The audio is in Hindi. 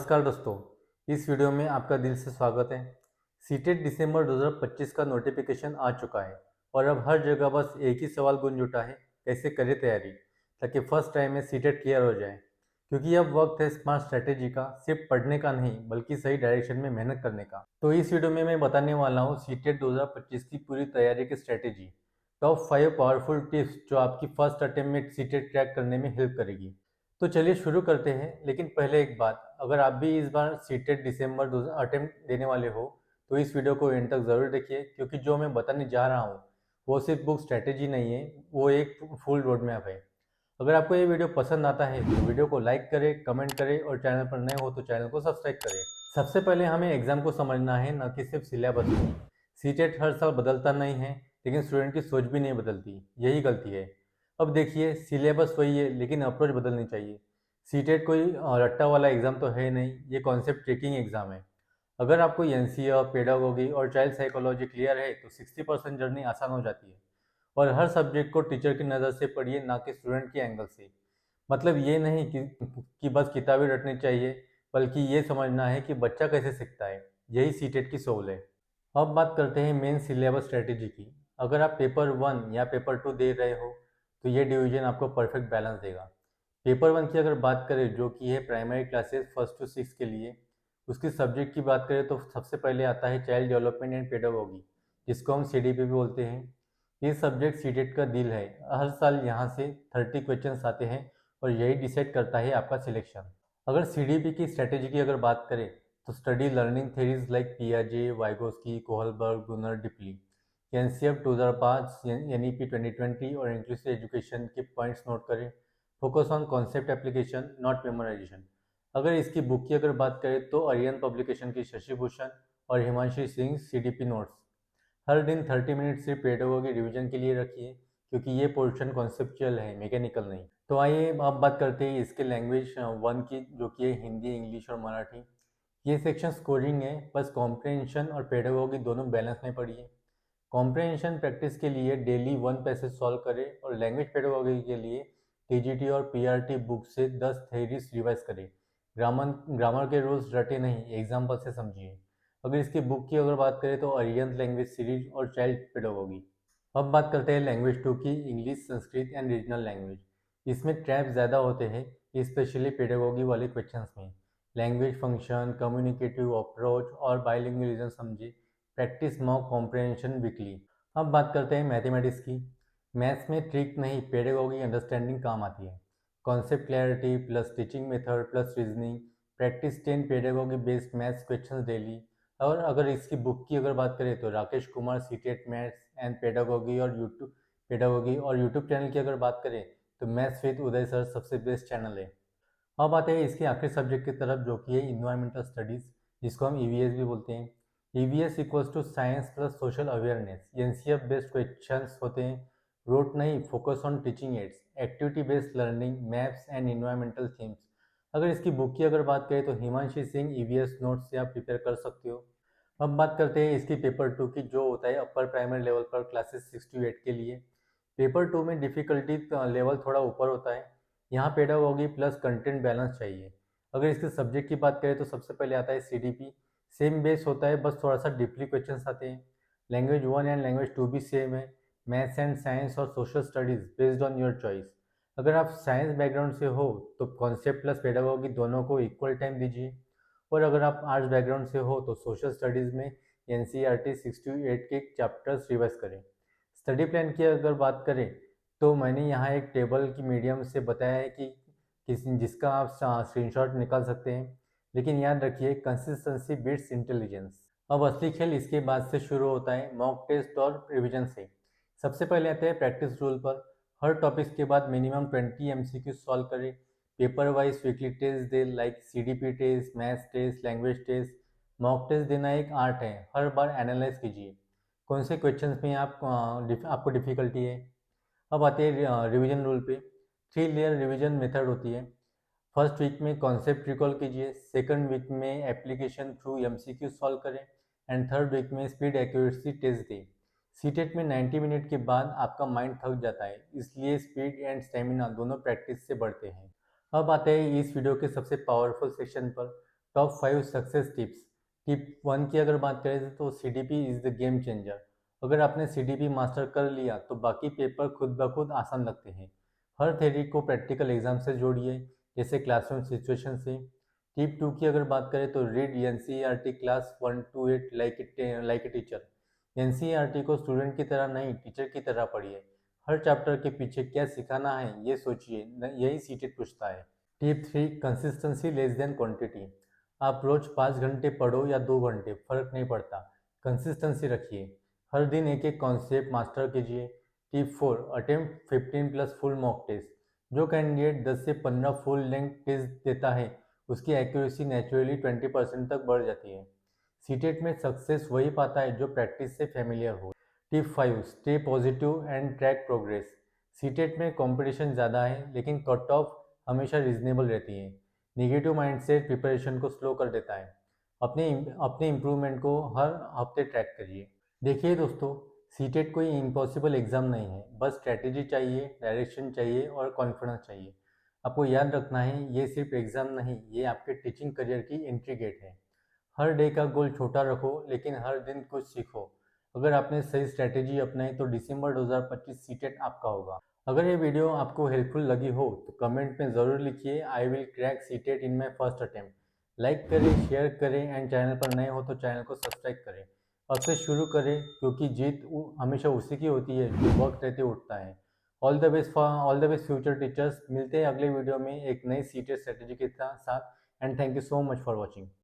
नमस्कार दोस्तों, इस वीडियो में आपका दिल से स्वागत है। सीटेट दिसंबर 2025 का नोटिफिकेशन आ चुका है और अब हर जगह बस एक ही सवाल गूंज उठा है, कैसे करें तैयारी ताकि फर्स्ट टाइम में सीटेट क्लियर हो जाए। क्योंकि अब वक्त है स्मार्ट स्ट्रैटेजी का, सिर्फ पढ़ने का नहीं बल्कि सही डायरेक्शन में मेहनत करने का। तो इस वीडियो में मैं बताने वाला हूँ सीटेट 2025 की पूरी तैयारी की स्ट्रैटेजी, टॉप 5 पावरफुल टिप्स जो आपकी फर्स्ट अटेम्प्ट में सीटेट क्रैक करने में हेल्प करेगी। तो चलिए शुरू करते हैं, लेकिन पहले एक बात, अगर आप भी इस बार सीटेट दिसंबर अटेम्प्ट देने वाले हो तो इस वीडियो को एंड तक ज़रूर देखिए, क्योंकि जो मैं बताने जा रहा हूँ वो सिर्फ बुक स्ट्रैटेजी नहीं है, वो एक फुल रोड मैप है। अगर आपको ये वीडियो पसंद आता है तो वीडियो को लाइक करें, कमेंट करें और चैनल पर नए हो तो चैनल को सब्सक्राइब करें। सबसे पहले हमें एग्जाम को समझना है, न कि सिर्फ सिलेबस को। सीटेट हर साल बदलता नहीं है, लेकिन स्टूडेंट की सोच भी नहीं बदलती, यही गलती है। अब देखिए, सिलेबस वही है लेकिन अप्रोच बदलनी चाहिए। सीटेट कोई रट्टा वाला एग्ज़ाम तो है नहीं, ये कॉन्सेप्ट चेकिंग एग्ज़ाम है। अगर आपको एनसीईआर, पेडागोगी और चाइल्ड साइकोलॉजी क्लियर है तो 60% जर्नी आसान हो जाती है। और हर सब्जेक्ट को टीचर की नज़र से पढ़िए, ना कि स्टूडेंट के एंगल से। मतलब ये नहीं कि बस किताबें रटनी चाहिए, बल्कि ये समझना है कि बच्चा कैसे सीखता है। यही सीटेट की सोल है। अब बात करते हैं मेन सिलेबस स्ट्रेटेजी की। अगर आप पेपर 1 या पेपर 2 दे रहे हो तो ये डिवीजन आपको परफेक्ट बैलेंस देगा। पेपर 1 की अगर बात करें, जो कि है प्राइमरी क्लासेस 1 से 6 के लिए, उसकी सब्जेक्ट की बात करें तो सबसे पहले आता है चाइल्ड डेवलपमेंट एंड पेडागोगी, जिसको हम सीडीपी भी बोलते हैं। ये सब्जेक्ट सीटेट का दिल है। हर साल यहाँ से 30 क्वेश्चंस आते हैं और यही डिसाइड करता है आपका सिलेक्शन। अगर सीडीपी की स्ट्रेटेजी की अगर बात करें तो स्टडी लर्निंग थेरीज लाइक पियाजे, Vygotsky, Kohlberg, Bruner, deeply. NCF 2005, NEP 2020 और इंक्लूसिव एजुकेशन के पॉइंट्स नोट करें। Focus on concept application, not memorization. अगर इसकी बुक की अगर बात करें तो अरियन पब्लिकेशन की शशि भूषण और हिमांशी सिंह सीडीपी नोट्स। हर दिन 30 मिनट सिर्फ पेडागोगी रिवीजन के लिए रखिए, क्योंकि ये पोर्शन कॉन्सेप्चुअल है, मैकेनिकल नहीं। तो आइए अब बात करते हैं इसके लैंग्वेज 1 की, जो कि है हिंदी, इंग्लिश और मराठी। ये सेक्शन स्कोरिंग है, बस कॉम्प्रहेंशन और पेडागोगी दोनों बैलेंस में पढ़िए। कॉम्प्रहेंशन प्रैक्टिस के लिए डेली 1 पैसेज सॉल्व करें और लैंग्वेज पेडागोगी के लिए टीजीटी और पीआरटी बुक से 10 थेरीज रिवाइज करें। ग्रामर ग्रामर के रूल्स रटे नहीं, एग्जाम्पल से समझिए। अगर इसकी बुक की अगर बात करें तो अरियंत लैंग्वेज सीरीज और चाइल्ड पेडागोगी। अब बात करते हैं लैंग्वेज 2 की, English, Sanskrit and regional language. इसमें ट्रैप ज़्यादा होते हैं, स्पेशली पेडागोगी वाले क्वेश्चंस में। लैंग्वेज फंक्शन, कम्युनिकेटिव अप्रोच और बाइलिंगुअलिज्म समझिए। Practice mock comprehension weekly. अब बात करते हैं मैथमेटिक्स की। मैथ्स में ट्रिक नहीं, पेडागोगी अंडरस्टैंडिंग काम आती है। Concept clarity plus teaching method plus reasoning. Practice 10 pedagogy based maths questions daily. और अगर इसकी बुक की अगर बात करें तो Rakesh Kumar CTET maths and pedagogy और यूट्यूब चैनल की अगर बात करें तो मैथ्स विद उदय सर सबसे बेस्ट चैनल है। अब आते हैं इसके आखिरी सब्जेक्ट की तरफ, जो कि है इन्वायरमेंटल स्टडीज़, जिसको हम ईवीएस भी बोलते हैं। EVS equals to science plus social awareness. NCF based questions होते हैं, रोट नहीं, focus on teaching aids, activity based learning, maps and environmental themes. अगर इसकी बुक की अगर बात करें तो हिमांशी सिंह ईवीएस नोट्स से आप प्रिपेयर कर सकते हो। अब बात करते हैं इसकी पेपर 2 की, जो होता है अपर प्राइमरी लेवल पर क्लासेस 6 to 8 के लिए। पेपर 2 में डिफ़िकल्टी लेवल थोड़ा ऊपर होता है। यहाँ पेडागोगी प्लस कंटेंट बैलेंस चाहिए। अगर इसके सब्जेक्ट की बात करें तो सबसे पहले आता है सीडीपी। सेम बेस होता है, बस थोड़ा सा डीपली क्वेश्चंस आते हैं। लैंग्वेज 1 एंड लैंग्वेज 2 भी सेम है। मैथ्स एंड साइंस और social studies based on your choice. अगर आप साइंस बैकग्राउंड से हो तो कॉन्सेप्ट प्लस पेडागोगी दोनों को इक्वल टाइम दीजिए। और अगर आप आर्ट्स बैकग्राउंड से हो तो सोशल स्टडीज़ में एनसीईआरटी 6 to 8 के चैप्टर्स रिवाइज करें। स्टडी प्लान की अगर बात करें तो मैंने यहाँ एक टेबल की मीडियम से बताया है कि जिसका आप स्क्रीनशॉट निकाल सकते हैं। लेकिन याद रखिए, कंसिस्टेंसी बीट्स इंटेलिजेंस। अब असली खेल इसके बाद से शुरू होता है, मॉक टेस्ट और रिविजन से। सबसे पहले आते हैं प्रैक्टिस रूल पर। हर टॉपिक्स के बाद मिनिमम 20 एमसीक्यू सॉल्व करें। पेपर वाइज वीकली टेस्ट दे, like CDP test, maths test, language test. Mock test देना एक आर्ट है, हर बार एनालाइज कीजिए कौन से क्वेश्चंस में आपको डिफ़िकल्टी है। अब आते हैं रिवीजन रूल पे। 3 लेयर रिवीजन मेथड होती है। फर्स्ट वीक में कॉन्सेप्ट रिकॉल कीजिए, सेकंड वीक में एप्लीकेशन थ्रू एमसीक्यू सॉल्व करें एंड थर्ड वीक में स्पीड एक्यूरेसी टेस्ट दें। सीटेट में 90 मिनट के बाद आपका माइंड थक जाता है, इसलिए स्पीड एंड स्टेमिना दोनों प्रैक्टिस से बढ़ते हैं। अब आते हैं इस वीडियो के सबसे पावरफुल सेक्शन पर, टॉप 5 सक्सेस टिप्स। टिप 1 की अगर बात करें तो CDP is the game changer. अगर आपने CDP मास्टर कर लिया तो बाकी पेपर खुद ब खुद आसान लगते हैं। हर थ्योरी को प्रैक्टिकल एग्जाम से जोड़िए, जैसे क्लासरूम सिचुएशन से। टिप 2 की अगर बात करें तो read NCERT class 1 to 8 like a teacher. NCERT को स्टूडेंट की तरह नहीं, टीचर की तरह पढ़िए। हर चैप्टर के पीछे क्या सिखाना है ये सोचिए, यही सीटेट पूछता है। Tip 3, consistency less than quantity. आप रोज 5 घंटे पढ़ो या 2 घंटे, फर्क नहीं पड़ता, कंसिस्टेंसी रखिए। हर दिन एक एक कॉन्सेप्ट मास्टर कीजिए। Tip 4, attempt 15 plus full mock test. जो कैंडिडेट 10 से 15 फुल लेंथ टेस्ट देता है उसकी एक्यूरेसी नेचुरली 20% तक बढ़ जाती है। सीटेट में सक्सेस वही पाता है जो प्रैक्टिस से फेमिलियर हो। Tip 5, stay positive and track progress. CTET में कंपटीशन ज़्यादा है लेकिन कट ऑफ हमेशा रीजनेबल रहती है। नेगेटिव माइंडसेट प्रिपरेशन को स्लो कर देता है। अपने अपने इम्प्रूवमेंट को हर हफ्ते ट्रैक करिए। देखिए दोस्तों, सीटेट कोई इम्पॉसिबल एग्ज़ाम नहीं है, बस स्ट्रैटेजी चाहिए, डायरेक्शन चाहिए और कॉन्फिडेंस चाहिए। आपको याद रखना है, ये सिर्फ एग्ज़ाम नहीं, ये आपके टीचिंग करियर की एंट्री गेट है। हर डे का गोल छोटा रखो लेकिन हर दिन कुछ सीखो। अगर आपने सही स्ट्रैटेजी अपनाई तो दिसंबर 2025 सीटेट आपका होगा। अगर ये वीडियो आपको हेल्पफुल लगी हो तो कमेंट में ज़रूर लिखिए, I will crack CTET in my first attempt. Like करें, शेयर करें एंड चैनल पर नए हो तो चैनल को सब्सक्राइब करें। अब से शुरू करें, क्योंकि जीत हमेशा उसी की होती है जो वक्त रहते उठता है। All the best future teachers. मिलते हैं अगले वीडियो में एक नई सीटेट स्ट्रेटेजी के साथ। And thank you so much for watching.